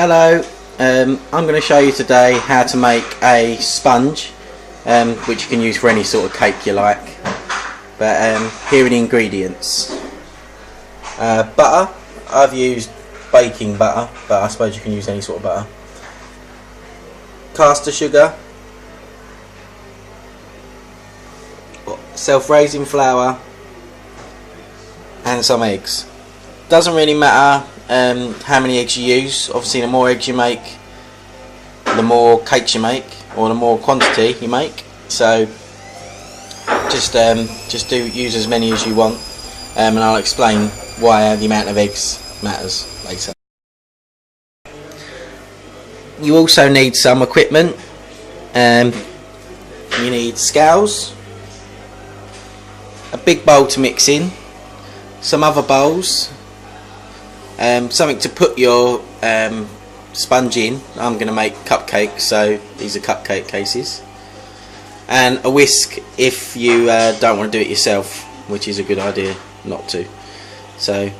Hello, I'm going to show you today how to make a sponge, which you can use for any sort of cake you like. But here are the ingredients. Butter. I've used baking butter, but I suppose you can use any sort of butter. Caster sugar, self-raising flour, and some eggs. Doesn't really matter how many eggs you use. Obviously the more eggs you make, the more cakes you make, or the more quantity you make. So just use as many as you want, and I'll explain why the amount of eggs matters later. You also need some equipment. You need scales, a big bowl to mix in, some other bowls, something to put your sponge in. I'm going to make cupcakes, so these are cupcake cases, and a whisk if you don't want to do it yourself, which is a good idea not to. So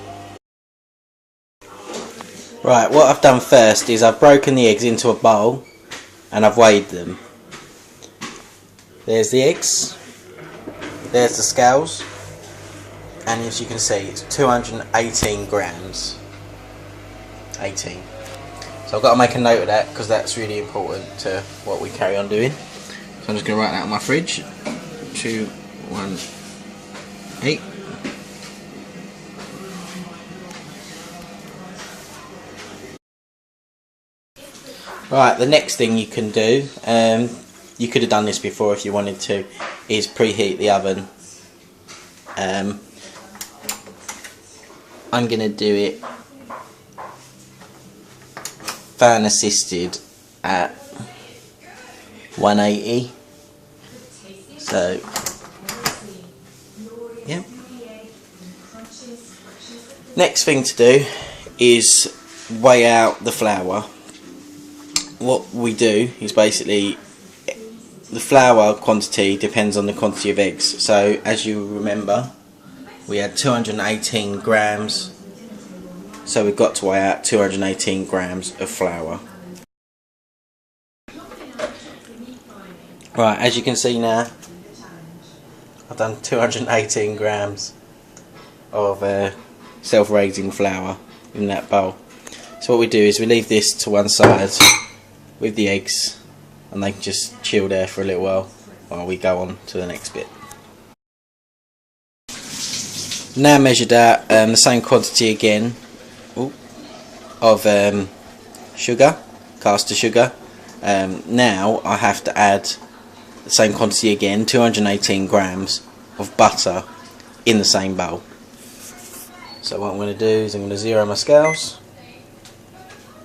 right, what I've done first is I've broken the eggs into a bowl and I've weighed them. There's the eggs, there's the scales, and as you can see it's 218 grams. 18. So I've got to make a note of that because that's really important to what we carry on doing. So I'm just going to write that on my fridge. 218. Right, the next thing you can do, you could have done this before if you wanted to, is preheat the oven. I'm going to do it fan assisted at 180. So yeah. Next thing to do is weigh out the flour. What we do is basically the flour quantity depends on the quantity of eggs. So as you remember, we had 218 grams, so we've got to weigh out 218 grams of flour. Right, as you can see now, I've done 218 grams of self-raising flour in that bowl. So what we do is we leave this to one side with the eggs, and they can just chill there for a little while we go on to the next bit. Now measured out the same quantity again of sugar, caster sugar. Now I have to add the same quantity again, 218 grams of butter in the same bowl. So what I'm going to do is I'm going to zero my scales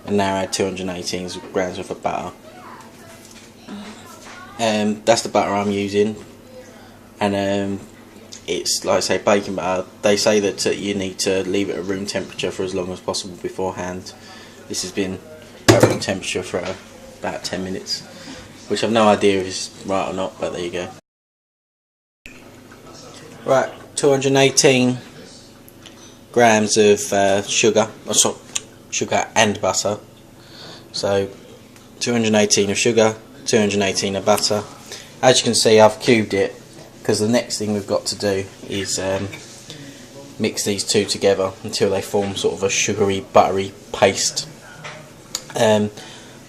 and now add 218 grams worth of butter. That's the butter I'm using, and it's like I say, baking butter. They say that you need to leave it at room temperature for as long as possible beforehand. This has been at room temperature for about 10 minutes, which I've no idea if it's right or not, but there you go. Right, 218 grams of sugar, sugar and butter. So 218 of sugar, 218 of butter. As you can see, I've cubed it because the next thing we've got to do is mix these two together until they form sort of a sugary, buttery paste.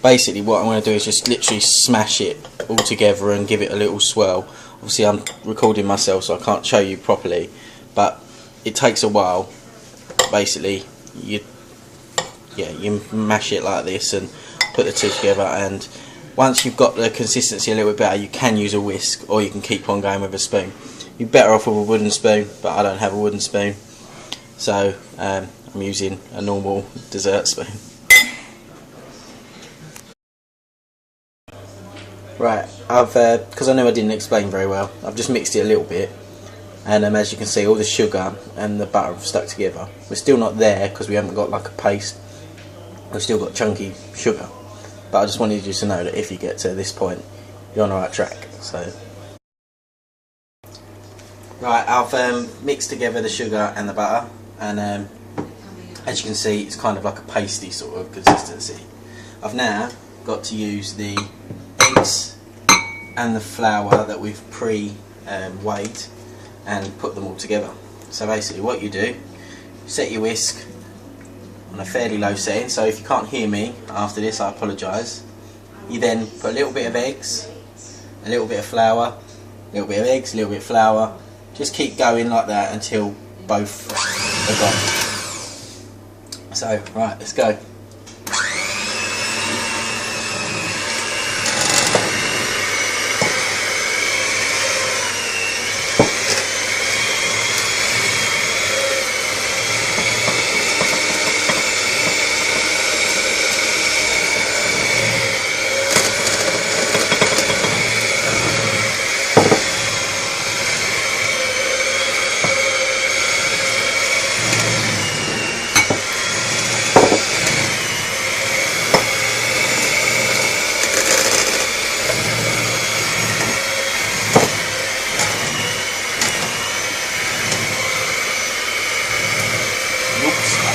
Basically what I'm going to do is just literally smash it all together and give it a little swirl. Obviously I'm recording myself so I can't show you properly, but it takes a while. Basically you mash it like this and put the two together, and once you've got the consistency a little bit better, you can use a whisk or you can keep on going with a spoon. You're better off with a wooden spoon, but I don't have a wooden spoon, so I'm using a normal dessert spoon. Right, because I know I didn't explain very well, I've just mixed it a little bit, and as you can see, all the sugar and the butter have stuck together. We're still not there because we haven't got like a paste. We've still got chunky sugar, but I just wanted you to know that if you get to this point, you're on the right track. So right, I've mixed together the sugar and the butter, and as you can see, it's kind of like a pasty sort of consistency. I've now got to use the eggs and the flour that we've weighed and put them all together. So basically what you do, set your whisk on a fairly low setting, so if you can't hear me after this I apologise. You then put a little bit of eggs, a little bit of flour, a little bit of eggs, a little bit of flour, just keep going like that until both are gone. So right, let's go.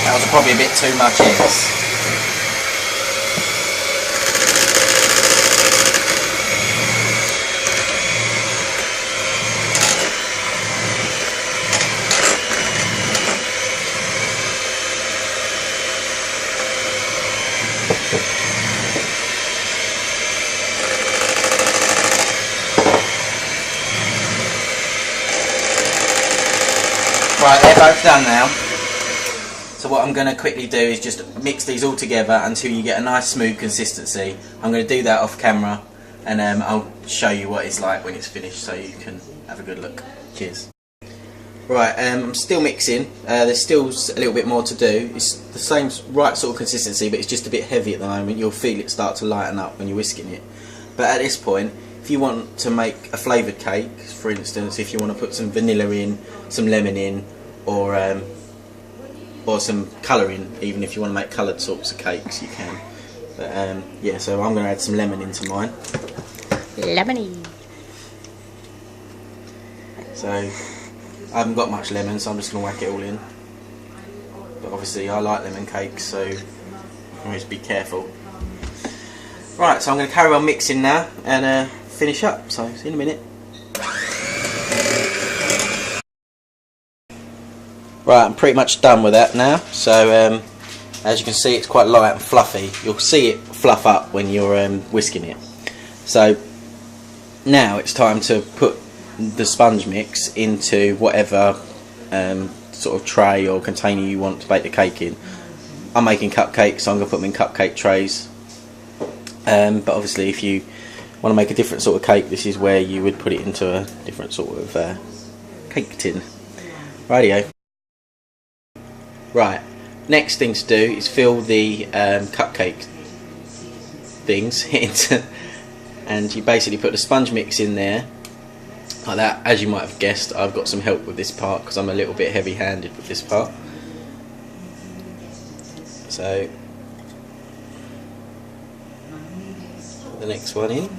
That was probably a bit too much eggs. Right, they're both done now. So what I'm going to quickly do is just mix these all together until you get a nice smooth consistency. I'm going to do that off camera, and I'll show you what it's like when it's finished so you can have a good look. Cheers. Right, I'm still mixing. There's still a little bit more to do. It's the same right sort of consistency, but it's just a bit heavy at the moment. You'll feel it start to lighten up when you're whisking it. But at this point, if you want to make a flavoured cake, for instance, if you want to put some vanilla in, some lemon in, or some colour in, even if you want to make coloured sorts of cakes, you can. But yeah, so I'm going to add some lemon into mine. Lemony. So I haven't got much lemon, so I'm just going to whack it all in. But obviously I like lemon cakes, so always be careful. Right, so I'm going to carry on mixing now and finish up, so see you in a minute. Right, I'm pretty much done with that now. So as you can see, it's quite light and fluffy. You'll see it fluff up when you're whisking it. So now it's time to put the sponge mix into whatever sort of tray or container you want to bake the cake in. I'm making cupcakes, so I'm going to put them in cupcake trays. But obviously if you want to make a different sort of cake, this is where you would put it into a different sort of cake tin. Rightio. Right, next thing to do is fill the cupcake things into, and you basically put the sponge mix in there like that. As you might have guessed, I've got some help with this part because I'm a little bit heavy-handed with this part. So put the next one in.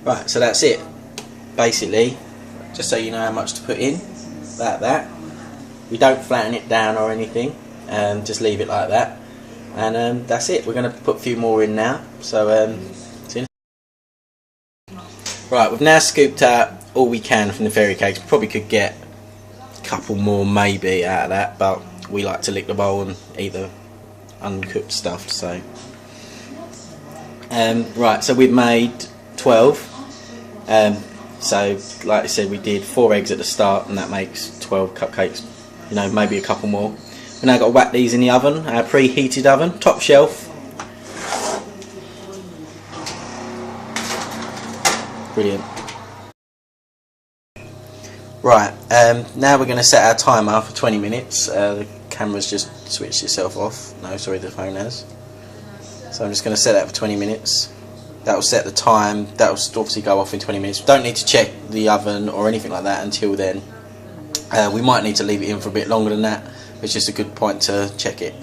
Right, so that's it. Basically, just so you know how much to put in, like that. We don't flatten it down or anything, just leave it like that. And that's it. We're going to put a few more in now. So, see you. Right, we've now scooped out all we can from the fairy cakes. Probably could get a couple more maybe out of that, but we like to lick the bowl and eat the uncooked stuff. So, right, so we've made 12. So like I said, we did 4 eggs at the start, and that makes 12 cupcakes, you know, maybe a couple more. We've now got to whack these in the oven, our preheated oven, top shelf. Brilliant. Right, now we're going to set our timer for 20 minutes. The camera's just switched itself off. No, sorry, the phone has. So I'm just going to set that for 20 minutes. That will set the time. That will obviously go off in 20 minutes. We don't need to check the oven or anything like that until then. We might need to leave it in for a bit longer than that. It's just a good point to check it.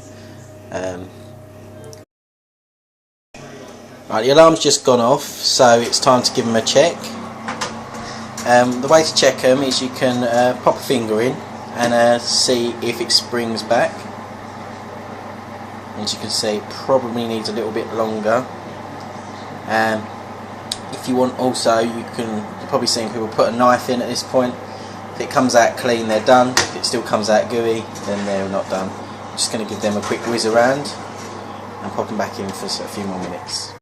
Right, the alarm's just gone off, so it's time to give them a check. The way to check them is you can pop a finger in and see if it springs back. As you can see, it probably needs a little bit longer. If you want, also you're probably seeing people put a knife in at this point. If it comes out clean, they're done. If it still comes out gooey, then they're not done. I'm just going to give them a quick whiz around and pop them back in for a few more minutes.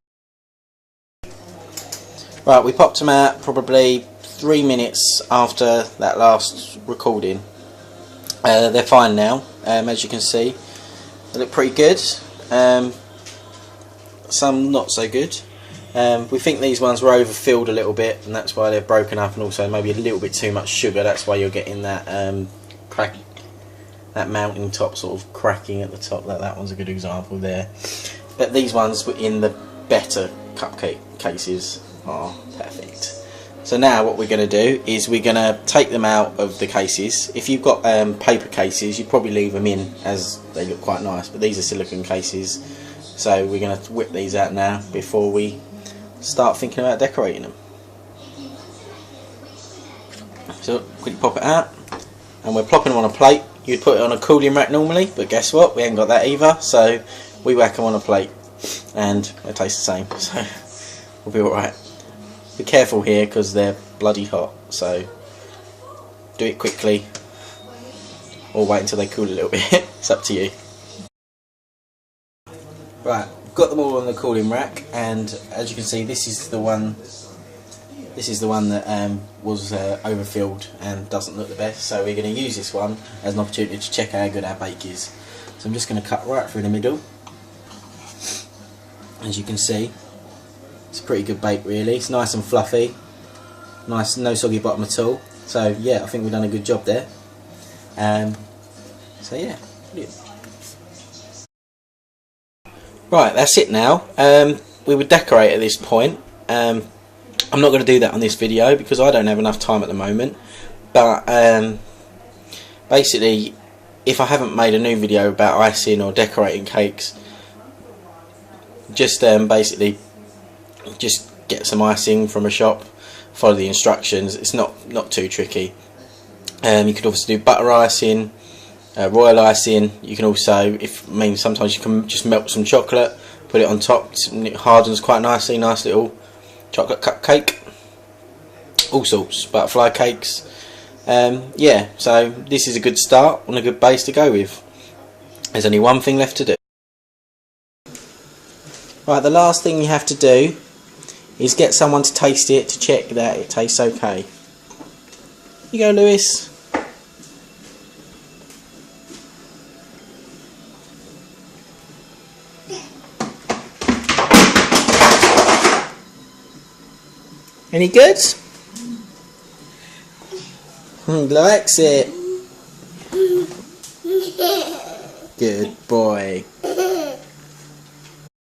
Right, we popped them out probably 3 minutes after that last recording. They're fine now, as you can see. They look pretty good. Some not so good. We think these ones were overfilled a little bit, and that's why they're broken up, and also maybe a little bit too much sugar. That's why you're getting that crack, that mounting top sort of cracking at the top. That one's a good example there. But these ones were in the better cupcake cases are perfect. So now what we're going to do is we're going to take them out of the cases. If you've got paper cases, you'd probably leave them in, as they look quite nice, but these are silicone cases, so we're going to whip these out now before we start thinking about decorating them. So quickly pop it out, and we're plopping them on a plate. You'd put it on a cooling rack normally, but guess what, we ain't got that either, so we whack them on a plate and they taste the same, so we'll be alright. Be careful here because they're bloody hot, so do it quickly or wait until they cool a little bit. It's up to you. Right, got them all on the cooling rack, and as you can see, this is the one that was overfilled and doesn't look the best, so we're going to use this one as an opportunity to check how good our bake is. So I'm just going to cut right through the middle. As you can see, it's a pretty good bake really. It's nice and fluffy, nice, no soggy bottom at all. So yeah, I think we've done a good job there. So yeah, brilliant. Right, that's it now. We would decorate at this point. I'm not going to do that on this video because I don't have enough time at the moment. But basically, if I haven't made a new video about icing or decorating cakes, just basically just get some icing from a shop, follow the instructions. It's not too tricky. You could also do butter icing, royal icing. You can also, sometimes you can just melt some chocolate, put it on top, it hardens quite nicely, nice little chocolate cupcake. All sorts, butterfly cakes. Yeah, so this is a good start on a good base to go with. There's only one thing left to do. Right, the last thing you have to do is get someone to taste it to check that it tastes okay. Here you go, Lewis. Any good? Likes it. Good boy.